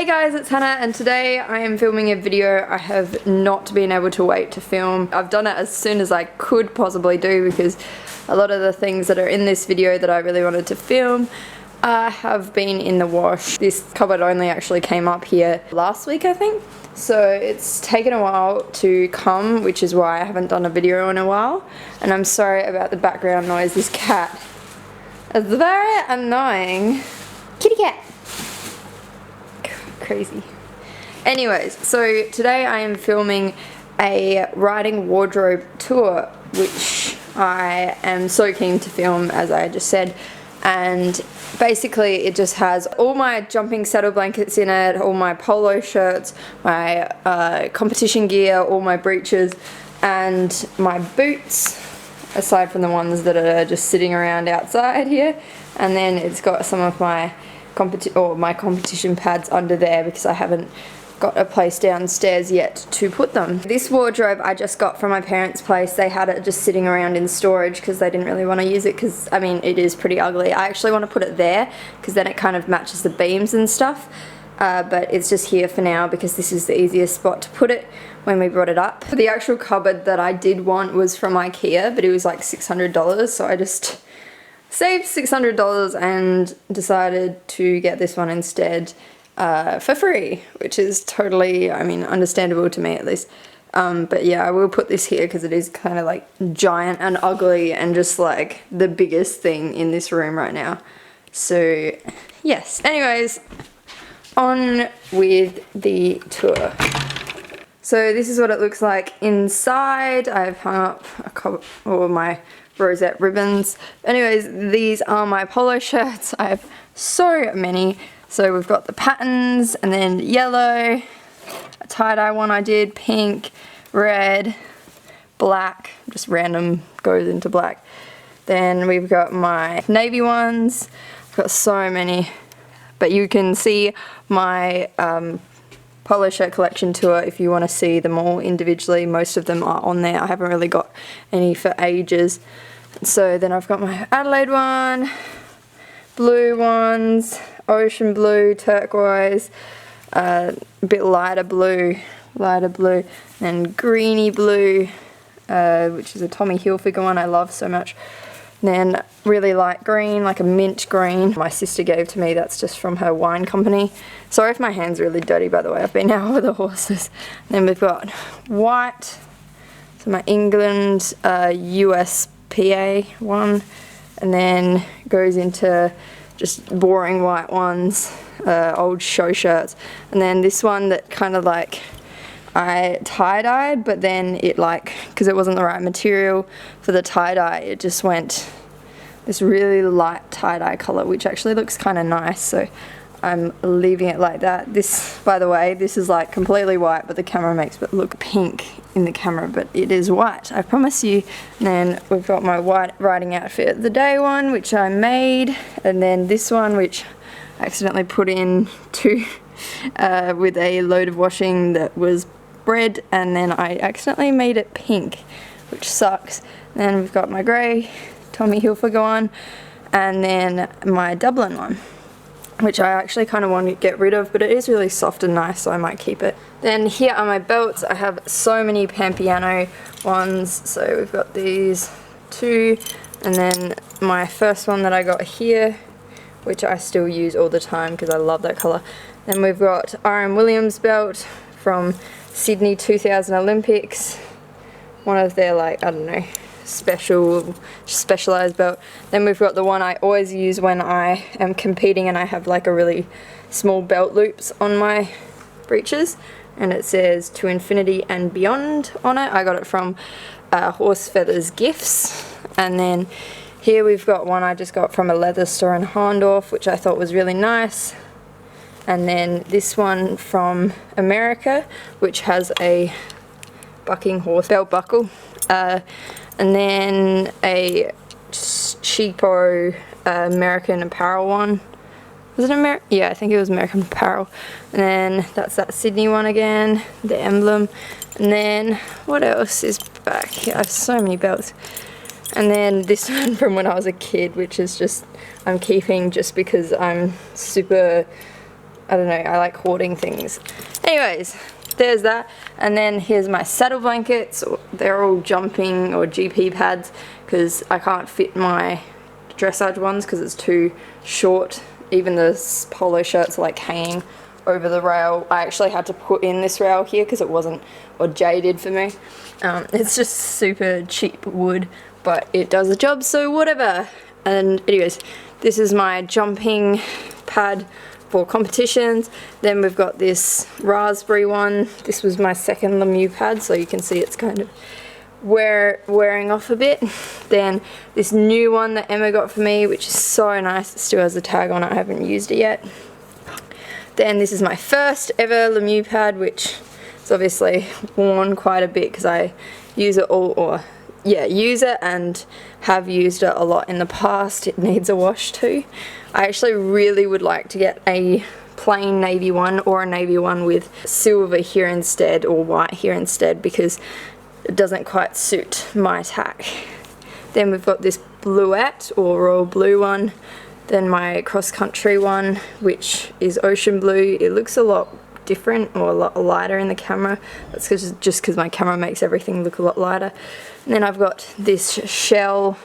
Hey guys, it's Hannah and today I am filming a video I have not been able to wait to film. I've done it as soon as I could possibly do because a lot of the things that are in this video that I really wanted to film have been in the wash. This cupboard only actually came up here last week, I think. So it's taken a while to come, which is why I haven't done a video in a while. And I'm sorry about the background noise. This cat is very annoying. Kitty cat. Crazy. Anyways, so today I am filming a riding wardrobe tour, which I am so keen to film, as I just said. And basically it just has all my jumping saddle blankets in it, all my polo shirts, my competition gear, all my breeches, and my boots, aside from the ones that are just sitting around outside here. And then it's got some of my competition pads under there because I haven't got a place downstairs yet to put them. This wardrobe I just got from my parents' place. They had it just sitting around in storage because they didn't really want to use it because, I mean, it is pretty ugly. I actually want to put it there because then it kind of matches the beams and stuff. But it's just here for now because this is the easiest spot to put it when we brought it up. The actual cupboard that I did want was from IKEA, but it was like $600, so I just saved $600 and decided to get this one instead for free, which is totally, I mean, understandable to me at least. But yeah, I will put this here because it is kind of like giant and ugly and just like the biggest thing in this room right now. So yes, anyways, on with the tour. So this is what it looks like inside. I've hung up a couple of my Rosette ribbons. Anyways, these are my polo shirts. I have so many. So we've got the patterns and then yellow, a tie-dye one I did, pink, red, black, just random goes into black. Then we've got my navy ones. I've got so many. But you can see my polo shirt collection tour if you want to see them all individually. Most of them are on there. I haven't really got any for ages. So then I've got my Adelaide one, blue ones, ocean blue, turquoise, a bit lighter blue, and greeny blue, which is a Tommy Hilfiger one I love so much. And then really light green, like a mint green, my sister gave to me. That's just from her wine company. Sorry if my hand's really dirty, by the way. I've been out with the horses. And then we've got white, so my England USPA one, and then goes into just boring white ones, old show shirts. And then this one that kind of like I tie-dyed, but then it like, because it wasn't the right material for the tie-dye, it just went this really light tie-dye color, which actually looks kind of nice, so I'm leaving it like that. This, by the way, this is like completely white, but the camera makes it look pink in the camera, but it is white, I promise you. And then we've got my white riding outfit of the day one, which I made, and then this one, which I accidentally put in to with a load of washing that was red, and then I accidentally made it pink, which sucks. And then we've got my grey Tommy Hilfiger one, and then my Dublin one, which I actually kind of want to get rid of, but it is really soft and nice, so I might keep it. Then here are my belts. I have so many Pampiano ones, so we've got these two, and then my first one that I got here, which I still use all the time because I love that colour. Then we've got R.M. Williams belt from Sydney 2000 Olympics, one of their, like, I don't know, specialized belt. Then we've got the one I always use when I am competing and I have like a really small belt loops on my breeches, and it says "To Infinity and Beyond" on it. I got it from Horse Feathers Gifts. And then here we've got one I just got from a leather store in Hahndorf, which I thought was really nice. And then this one from America, which has a bucking horse belt buckle. And then a cheapo American Apparel one. Was it yeah, I think it was American Apparel. And then that's that Sydney one again, the emblem. And then what else is back here? I have so many belts. And then this one from when I was a kid, which is just, I'm keeping just because I'm super I don't know, I like hoarding things. Anyways, there's that. And then here's my saddle blankets. They're all jumping or GP pads because I can't fit my dressage ones because it's too short. Even the polo shirts are like hanging over the rail. I actually had to put in this rail here because it wasn't, or Jay did for me. It's just super cheap wood, but it does the job, so whatever. And anyways, this is my jumping pad for competitions. Then we've got this raspberry one. This was my second Lemieux pad, so you can see it's kind of wearing off a bit. Then this new one that Emma got for me, which is so nice. It still has a tag on it. I haven't used it yet. Then this is my first ever Lemieux pad, which is obviously worn quite a bit because I use it use it and have used it a lot in the past. It needs a wash too. I actually really would like to get a plain navy one or a navy one with silver here instead, or white here instead, because it doesn't quite suit my tack. Then we've got this bluette or royal blue one. Then my cross-country one, which is ocean blue. It looks a lot different or a lot lighter in the camera. That's just because my camera makes everything look a lot lighter. And then I've got this shell,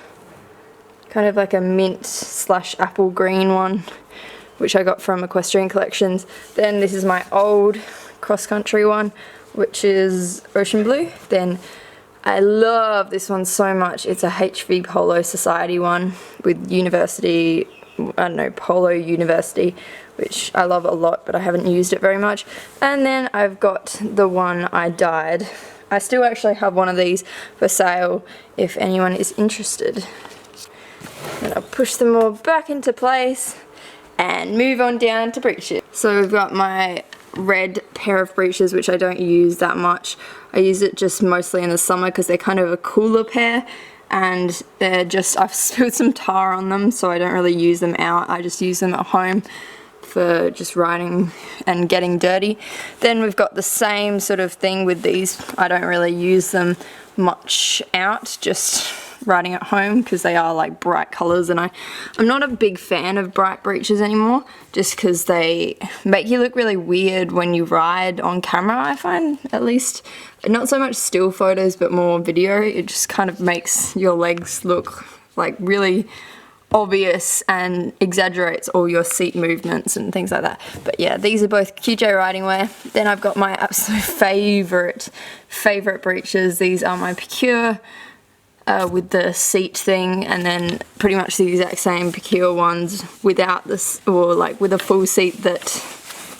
kind of like a mint / apple green one, which I got from Equestrian Collections. Then this is my old cross-country one, which is ocean blue. Then I love this one so much. It's a HV Polo Society one with university, I don't know, Polo University, which I love a lot, but I haven't used it very much. And then I've got the one I dyed. I still actually have one of these for sale if anyone is interested. And I'll push them all back into place and move on down to breeches. So we've got my red pair of breeches, which I don't use that much. I use it just mostly in the summer because they're kind of a cooler pair, and they're just, I've spilled some tar on them, so I don't really use them out. I just use them at home for just riding and getting dirty. Then we've got the same sort of thing with these. I don't really use them much out, just riding at home, because they are like bright colours, and I'm not a big fan of bright breeches anymore, just because they make you look really weird when you ride on camera, I find, at least. Not so much still photos, but more video. It just kind of makes your legs look like really obvious and exaggerates all your seat movements and things like that. But yeah, these are both QJ riding wear. Then I've got my absolute favorite breeches. These are my Picure with the seat thing, and then pretty much the exact same Picure ones without this, or like with a full seat that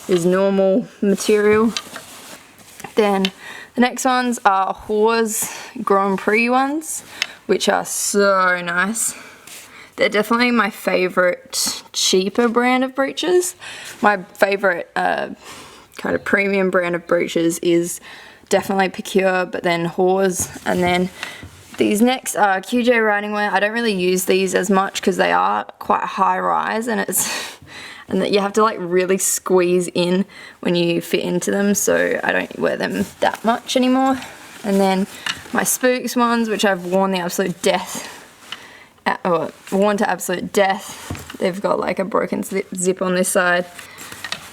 is normal material. Then the next ones are Hors Grand Prix ones, which are so nice. They're definitely my favourite cheaper brand of breeches. My favourite kind of premium brand of breeches is definitely Picure, but then Hors. And then these next are QJ riding wear. I don't really use these as much because they are quite high rise, and and that you have to like really squeeze in when you fit into them, so I don't wear them that much anymore. And then my Spooks ones, which I've worn the absolute death, or worn to absolute death. They've got like a broken zip on this side.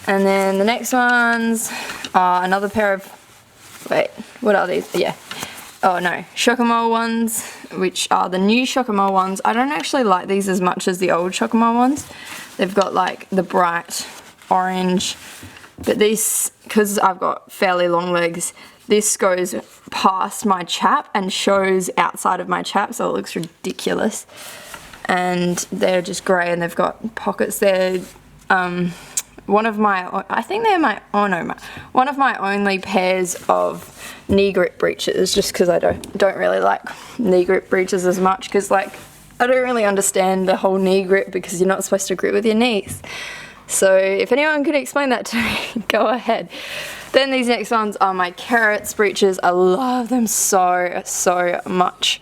And then the next ones are another pair of, wait, what are these? Yeah. Oh no, Chocomole ones, which are the new Chocomole ones. I don't actually like these as much as the old Chocomole ones. They've got like the bright orange, but this, because I've got fairly long legs, this goes past my chap and shows outside of my chap, so it looks ridiculous. And they're just grey, and they've got pockets there. One of my, I think they're my, oh no, one of my only pairs of knee grip breeches, just because I don't really like knee grip breeches as much, because like I don't really understand the whole knee grip, because you're not supposed to grip with your knees. So if anyone could explain that to me, go ahead. Then these next ones are my Carrots breeches. I love them so much,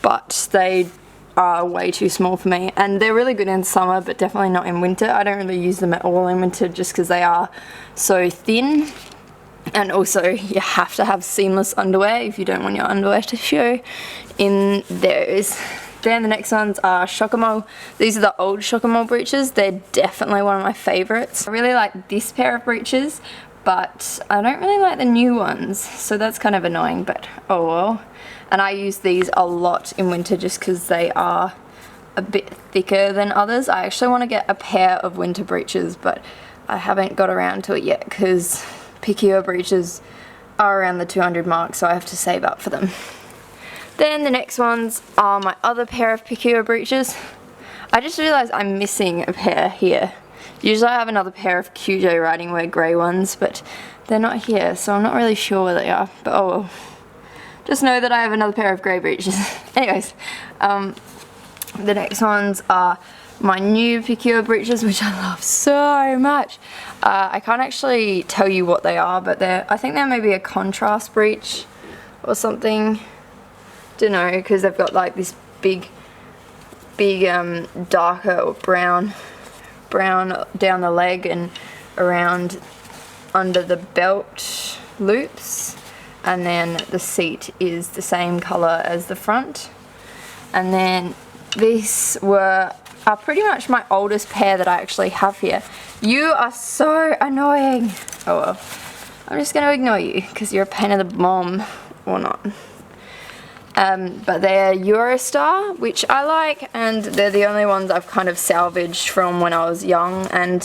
but they are way too small for me, and they're really good in summer, but definitely not in winter. I don't really use them at all in winter, just because they are so thin, and also you have to have seamless underwear if you don't want your underwear to show in those. Then the next ones are Shockamole. These are the old Shockamole breeches. They're definitely one of my favourites. I really like this pair of breeches, but I don't really like the new ones, so that's kind of annoying, but oh well. And I use these a lot in winter just because they are a bit thicker than others. I actually want to get a pair of winter breeches, but I haven't got around to it yet because Picure breeches are around the 200 mark, so I have to save up for them. Then the next ones are my other pair of Picure breeches. I just realised I'm missing a pair here. Usually I have another pair of QJ riding wear grey ones, but they're not here, so I'm not really sure where they are, but oh well. Just know that I have another pair of grey breeches. Anyways, the next ones are my new Picure breeches, which I love so much. I can't actually tell you what they are, but I think they're maybe a contrast breech or something. Don't know, because they've got like this big darker or brown down the leg and around under the belt loops, and then the seat is the same colour as the front. And then these are pretty much my oldest pair that I actually have here. You are so annoying. Oh well, I'm just going to ignore you because you're a pain in the bum, or not. But they're Eurostar, which I like, and they're the only ones I've kind of salvaged from when I was young and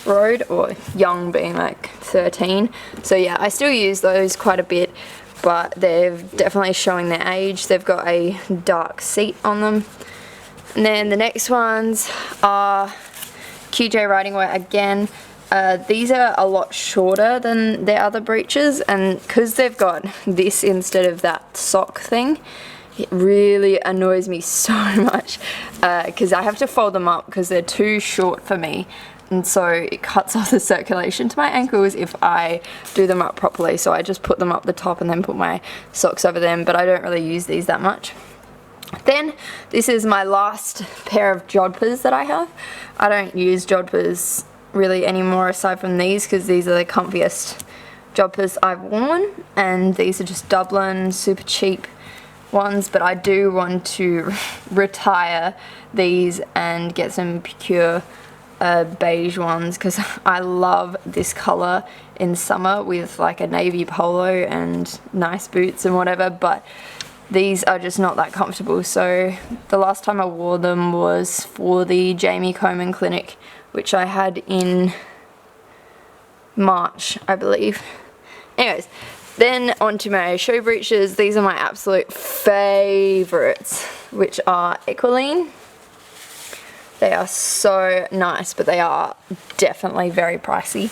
rode, or young being like 13. So yeah, I still use those quite a bit, but they're definitely showing their age. They've got a dark seat on them. And then the next ones are QJ riding wear again. These are a lot shorter than their other breeches, and because they've got this instead of that sock thing, it really annoys me so much because I have to fold them up because they're too short for me, and so it cuts off the circulation to my ankles if I do them up properly. So I just put them up the top and then put my socks over them, but I don't really use these that much. Then this is my last pair of jodhpurs that I have. I don't use jodhpurs really anymore aside from these because these are the comfiest jodhpurs I've worn, and these are just Dublin super cheap ones, but I do want to retire these and get some Picure beige ones because I love this colour in summer with like a navy polo and nice boots and whatever, but these are just not that comfortable. So the last time I wore them was for the Jamie Coleman clinic, which I had in March, I believe. Anyways, then onto my show breeches. These are my absolute favourites, which are Equestrian. They are so nice, but they are definitely very pricey.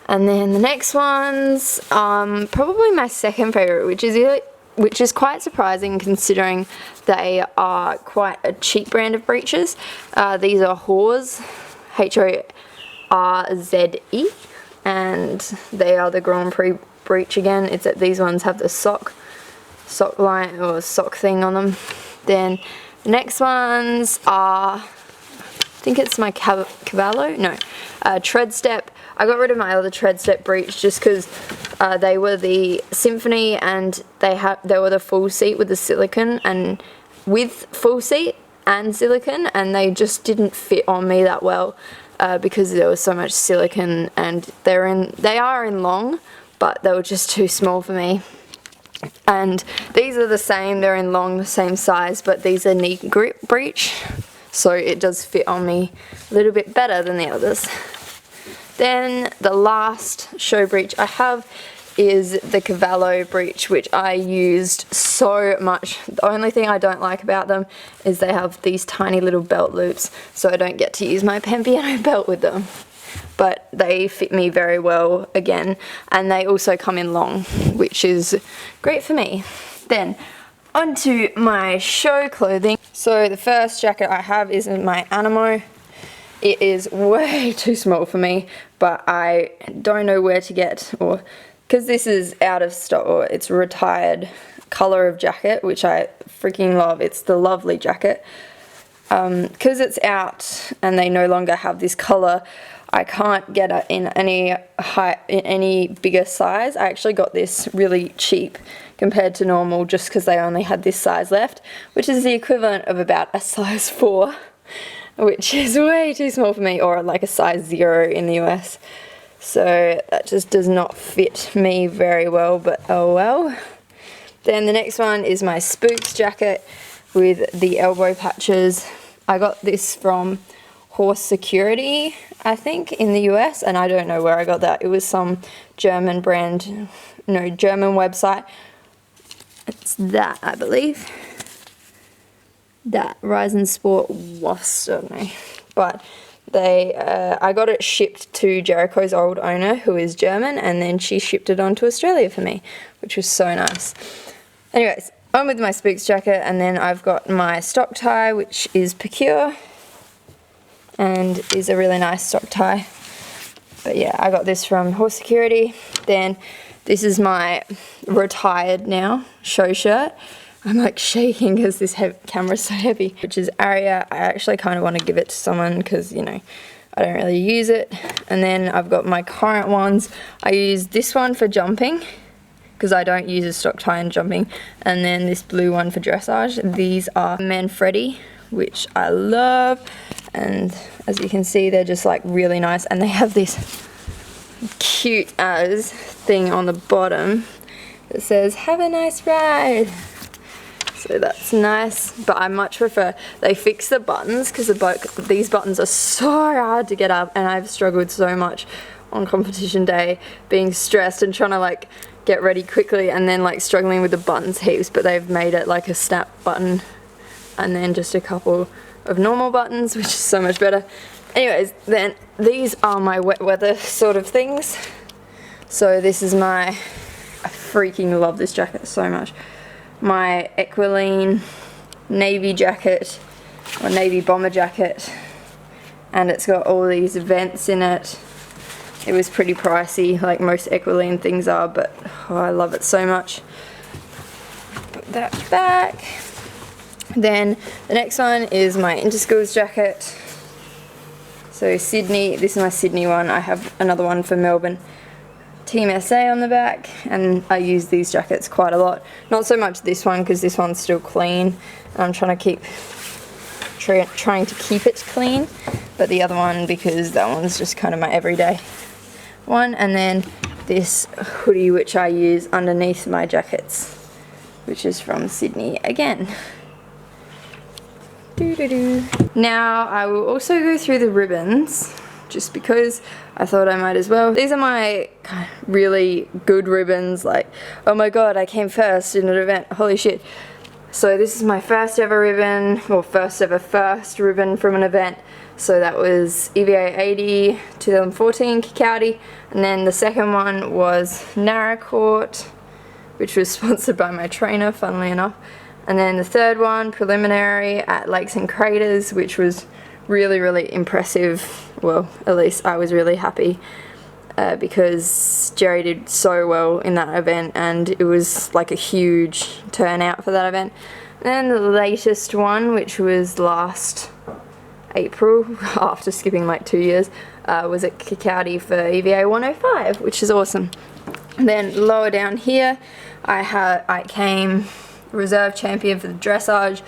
And then the next ones, probably my second favourite, which is quite surprising considering they are quite a cheap brand of breeches. These are Horze, H-O-R-Z-E, and they are the Grand Prix breech again. It's that these ones have the sock line or sock thing on them. Then the next ones are, I think it's my Cavallo, no, Tread Step. I got rid of my other Tread Step breech just because they were the Symphony, and they were the full seat with the silicone, and with full seat and silicone, and they just didn't fit on me that well because there was so much silicone, and they are in long, but they were just too small for me. And these are the same, they're in long, the same size, but these are knee grip breech, so it does fit on me a little bit better than the others. Then the last show breech I have is the Cavallo breech, which I used so much. The only thing I don't like about them is they have these tiny little belt loops, so I don't get to use my Pampiano belt with them. But they fit me very well again, and they also come in long, which is great for me. Then onto my show clothing. So the first jacket I have is my Animo. It is way too small for me, but I don't know where to get, or because this is out of stock, or it's a retired colour of jacket, which I freaking love. It's the Lovely jacket. Because it's out and they no longer have this colour, I can't get it in any bigger size. I actually got this really cheap compared to normal, just because they only had this size left, which is the equivalent of about a size 4, which is way too small for me, or like a size 0 in the US. So that just does not fit me very well, but oh well. Then the next one is my Spooks jacket with the elbow patches. I got this from Horse Security, I think, in the US, and I don't know where I got that. It was some German brand, no, German website. It's that, I believe. That, Rise and Sport Wasp, I don't know. But I got it shipped to Jericho's old owner, who is German, and then she shipped it on to Australia for me, which was so nice. Anyways, on with my Spooks jacket, and then I've got my stock tie, which is Pecure, and is a really nice stock tie. But yeah, I got this from Horse Security. Then this is my retired now show shirt. I'm like shaking because this camera's so heavy, which is Aria. I actually kind of want to give it to someone because, you know, I don't really use it. And then I've got my current ones. I use this one for jumping because I don't use a stock tie in jumping. And then this blue one for dressage. These are Manfredi, which I love. And as you can see, they're just like really nice. And they have this cute as thing on the bottom that says, "Have a nice ride." So that's nice, but I much prefer, they fix the buttons because these buttons are so hard to get up, and I've struggled so much on competition day, being stressed and trying to like get ready quickly and then like struggling with the buttons heaps, but they've made it like a snap button and then just a couple of normal buttons, which is so much better. Anyways, then these are my wet weather sort of things. So this is I freaking love this jacket so much. My Equestrian navy jacket, or navy bomber jacket, and it's got all these vents in it. It was pretty pricey, like most Equestrian things are, but oh, I love it so much. Put that back. Then the next one is my Interschools jacket. So Sydney, this is my Sydney one. I have another one for Melbourne. Team SA on the back, and I use these jackets quite a lot. Not so much this one because this one's still clean, and I'm trying to keep it clean, but the other one, because that one's just kind of my everyday one. And then this hoodie, which I use underneath my jackets, which is from Sydney again. Now I will also go through the ribbons, just because I thought I might as well. These are my really good ribbons, like, oh my god, I came first in an event, holy shit. So this is my first ever ribbon, or first ribbon from an event. So that was EVA 80 2014 Kikauti, and then the second one was Naracoorte, which was sponsored by my trainer, funnily enough. And then the third one, preliminary at Lakes and Craters, which was really, really impressive. Well, at least I was really happy because Jerry did so well in that event, and it was like a huge turnout for that event. And then the latest one, which was last April, after skipping like 2 years, was at Kikauti for EVA 105, which is awesome. And then lower down here, I came reserve champion for the dressage.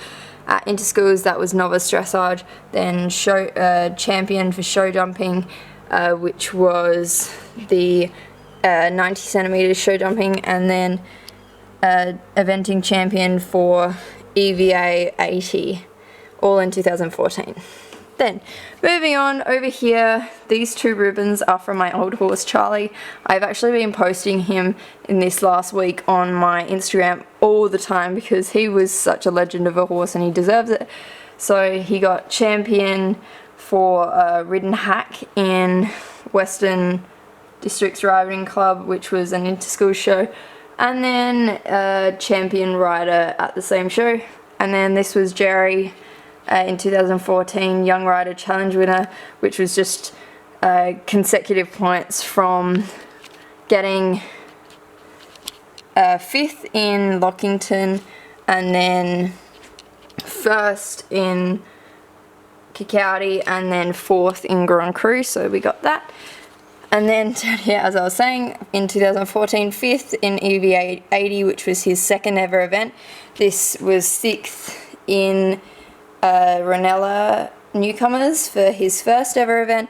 At Interschools, that was novice dressage. Then champion for show jumping, which was the 90 centimeters show jumping, and then eventing champion for EVA 80, all in 2014. Then, moving on over here, these two ribbons are from my old horse Charlie. I've actually been posting him in this last week on my Instagram all the time because he was such a legend of a horse and he deserves it. So he got champion for Ridden Hack in Western Districts Riding Club, which was an inter-school show, and then champion rider at the same show. And then this was Jerry in 2014, Young Rider Challenge winner, which was just consecutive points from getting 5th in Lockington and then 1st in Kikauti and then 4th in Grand Cru, so we got that. And then, yeah, as I was saying, in 2014, 5th in EV80, which was his second ever event. This was 6th in Ranella Newcomers for his first ever event.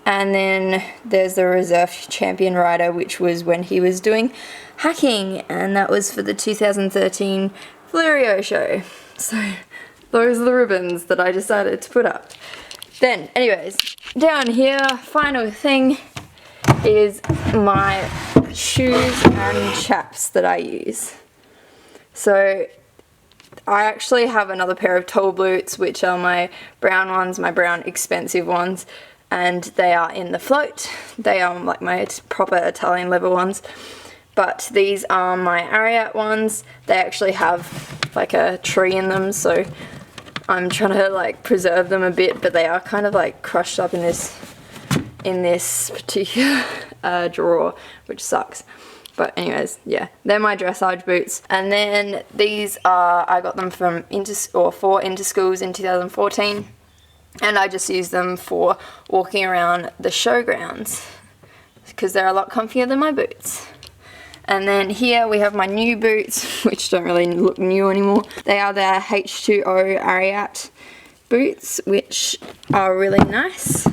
And then there's the reserve champion rider, which was when he was doing hacking, and that was for the 2013 Flurio show. So those are the ribbons that I decided to put up. Then, anyways, down here, final thing is my shoes and chaps that I use. So I actually have another pair of tall boots, which are my brown ones, my brown expensive ones, and they are in the float. They are like my proper Italian leather ones, but these are my Ariat ones. They actually have like a tree in them, so I'm trying to like preserve them a bit, but they are kind of like crushed up in this particular drawer, which sucks. But anyways, yeah, they're my dressage boots. And then these are, I got them from for Interschools in 2014. And I just use them for walking around the showgrounds because they're a lot comfier than my boots. And then here we have my new boots, which don't really look new anymore. They are the H2O Ariat boots, which are really nice.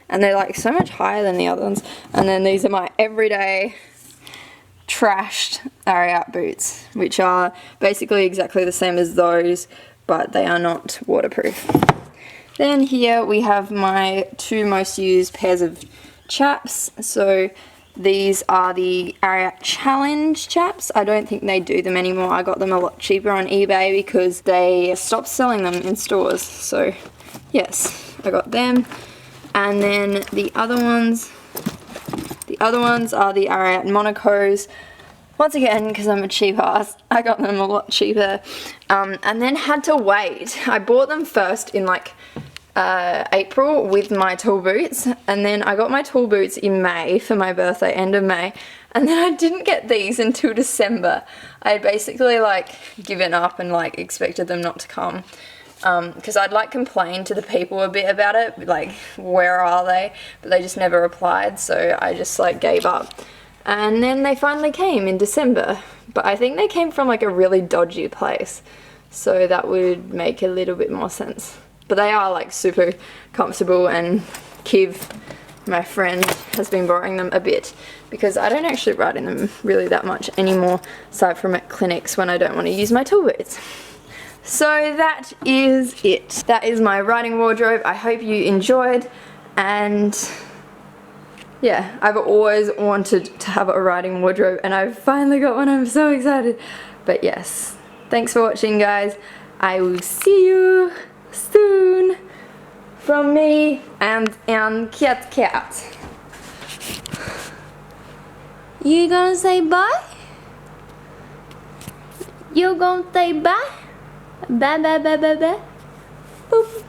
And they're like so much higher than the other ones. And then these are my everyday trashed Ariat boots, which are basically exactly the same as those, but they are not waterproof. Then here we have my two most used pairs of chaps. So these are the Ariat Challenge chaps. I don't think they do them anymore. I got them a lot cheaper on eBay because they stopped selling them in stores. So yes, I got them. And then the other ones are the Ariat Monacos. Once again, because I'm a cheap ass, I got them a lot cheaper, and then had to wait. I bought them first in like April with my tall boots, and then I got my tall boots in May for my birthday, end of May, and then I didn't get these until December. I had basically like given up and like expected them not to come, because I'd like complained to the people a bit about it, like where are they, but they just never replied, so I just like gave up. And then they finally came in December, but I think they came from like a really dodgy place, so that would make a little bit more sense. But they are like super comfortable, and Kiv, my friend, has been borrowing them a bit because I don't actually ride in them really that much anymore, aside from at clinics when I don't want to use my tall boots. So that is it. That is my riding wardrobe. I hope you enjoyed, and yeah, I've always wanted to have a riding wardrobe, and I've finally got one. I'm so excited. But yes, thanks for watching, guys. I will see you soon from me and Cat. You gonna say bye? You gonna say bye? Bye bye bye bye bye. Boop.